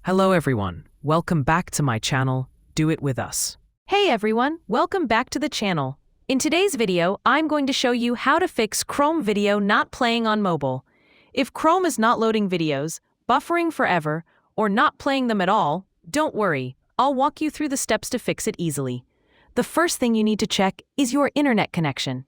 Hello everyone, welcome back to my channel, Do It With Us. Hey everyone, welcome back to the channel. In today's video, I'm going to show you how to fix Chrome video not playing on mobile. If Chrome is not loading videos, buffering forever, or not playing them at all, don't worry, I'll walk you through the steps to fix it easily. The first thing you need to check is your internet connection.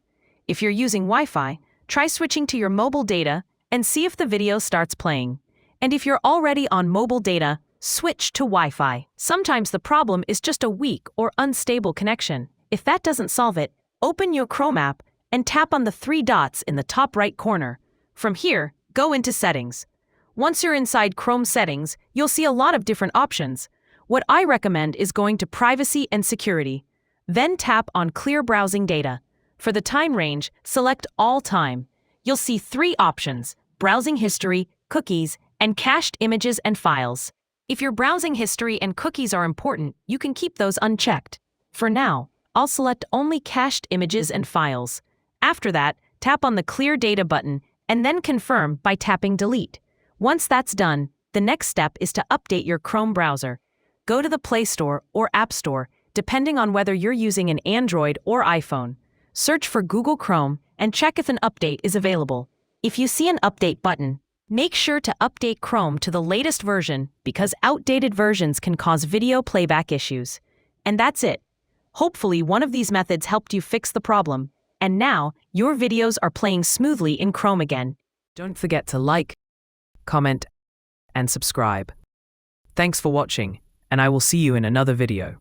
If you're using Wi-Fi, try switching to your mobile data and see if the video starts playing. And if you're already on mobile data, switch to Wi-Fi. Sometimes the problem is just a weak or unstable connection. If that doesn't solve it, open your Chrome app and tap on the three dots in the top right corner. From here, go into Settings. Once you're inside Chrome Settings, you'll see a lot of different options. What I recommend is going to Privacy and Security. Then tap on Clear Browsing Data. For the time range, select All Time. You'll see three options: Browsing History, Cookies, and Cached Images and Files. If your browsing history and cookies are important, you can keep those unchecked. For now, I'll select only cached images and files. After that, tap on the Clear Data button and then confirm by tapping Delete. Once that's done, the next step is to update your Chrome browser. Go to the Play Store or App Store, depending on whether you're using an Android or iPhone. Search for Google Chrome and check if an update is available. If you see an update button, make sure to update Chrome to the latest version because outdated versions can cause video playback issues. And that's it. Hopefully one of these methods helped you fix the problem, and now your videos are playing smoothly in Chrome again. Don't forget to like, comment, and subscribe. Thanks for watching, and I will see you in another video.